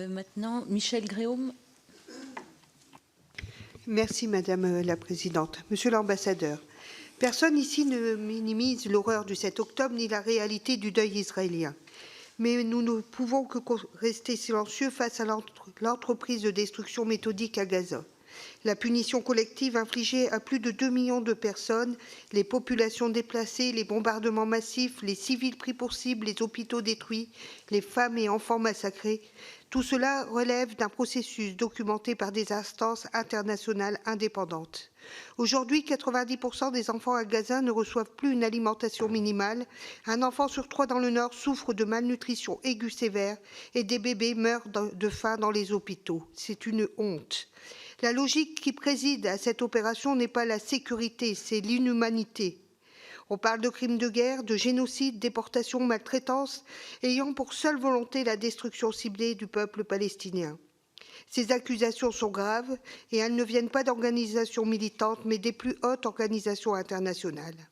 Maintenant, Michel Gréaume. Merci Madame la Présidente. Monsieur l'ambassadeur, personne ici ne minimise l'horreur du 7 octobre ni la réalité du deuil israélien. Mais nous ne pouvons que rester silencieux face à l'entreprise de destruction méthodique à Gaza. La punition collective infligée à plus de 2 millions de personnes, les populations déplacées, les bombardements massifs, les civils pris pour cible, les hôpitaux détruits, les femmes et enfants massacrés, tout cela relève d'un processus documenté par des instances internationales indépendantes. Aujourd'hui, 90% des enfants à Gaza ne reçoivent plus une alimentation minimale. Un enfant sur 3 dans le Nord souffre de malnutrition aiguë sévère et des bébés meurent de faim dans les hôpitaux. C'est une honte. La logique qui préside à cette opération n'est pas la sécurité, c'est l'inhumanité. On parle de crimes de guerre, de génocide, déportation, maltraitance, ayant pour seule volonté la destruction ciblée du peuple palestinien. Ces accusations sont graves et elles ne viennent pas d'organisations militantes, mais des plus hautes organisations internationales.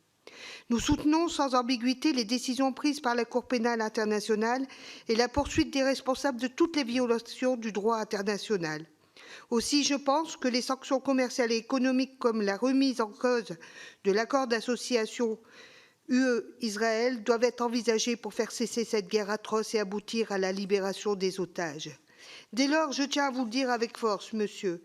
Nous soutenons sans ambiguïté les décisions prises par la Cour pénale internationale et la poursuite des responsables de toutes les violations du droit international. Aussi, je pense que les sanctions commerciales et économiques comme la remise en cause de l'accord d'association UE-Israël doivent être envisagées pour faire cesser cette guerre atroce et aboutir à la libération des otages. Dès lors, je tiens à vous le dire avec force, Monsieur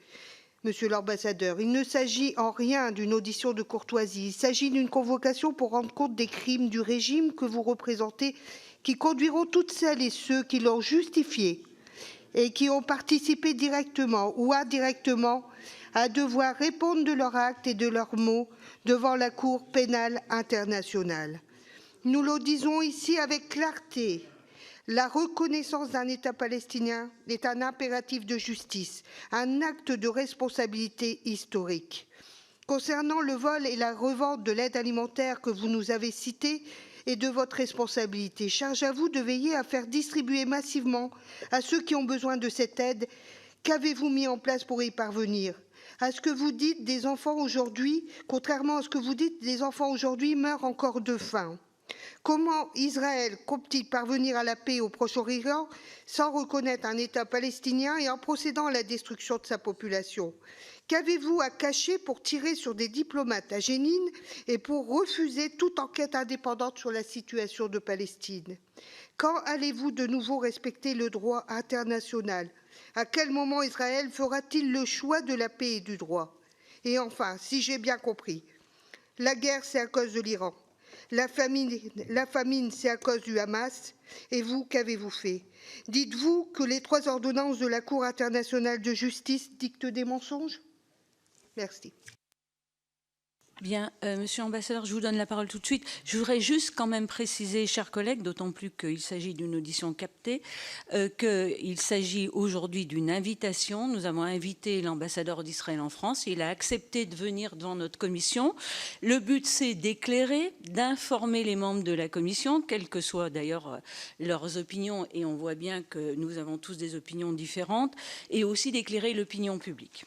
l'ambassadeur, il ne s'agit en rien d'une audition de courtoisie, il s'agit d'une convocation pour rendre compte des crimes du régime que vous représentez, qui conduiront toutes celles et ceux qui l'ont justifié et qui ont participé directement ou indirectement à devoir répondre de leurs actes et de leurs mots devant la Cour pénale internationale. Nous le disons ici avec clarté, la reconnaissance d'un État palestinien est un impératif de justice, un acte de responsabilité historique. Concernant le vol et la revente de l'aide alimentaire que vous nous avez cités, et de votre responsabilité. Charge à vous de veiller à faire distribuer massivement à ceux qui ont besoin de cette aide. Qu'avez-vous mis en place pour y parvenir? À ce que vous dites, des enfants aujourd'hui, contrairement à ce que vous dites, des enfants aujourd'hui meurent encore de faim. Comment Israël compte-t-il parvenir à la paix au Proche-Orient sans reconnaître un État palestinien et en procédant à la destruction de sa population? Qu'avez-vous à cacher pour tirer sur des diplomates à Jénine et pour refuser toute enquête indépendante sur la situation de Palestine? Quand allez-vous de nouveau respecter le droit international? À quel moment Israël fera-t-il le choix de la paix et du droit? Et enfin, si j'ai bien compris, la guerre c'est à cause de l'Iran. La famine, c'est à cause du Hamas. Et vous, qu'avez-vous fait? Dites-vous que les 3 ordonnances de la Cour internationale de justice dictent des mensonges? Merci. Bien, Monsieur l'ambassadeur, je vous donne la parole tout de suite. Je voudrais juste quand même préciser, chers collègues, d'autant plus qu'il s'agit d'une audition captée, qu'il s'agit aujourd'hui d'une invitation. Nous avons invité l'ambassadeur d'Israël en France. Il a accepté de venir devant notre commission. Le but, c'est d'éclairer, d'informer les membres de la commission, quelles que soient d'ailleurs leurs opinions, et on voit bien que nous avons tous des opinions différentes, et aussi d'éclairer l'opinion publique.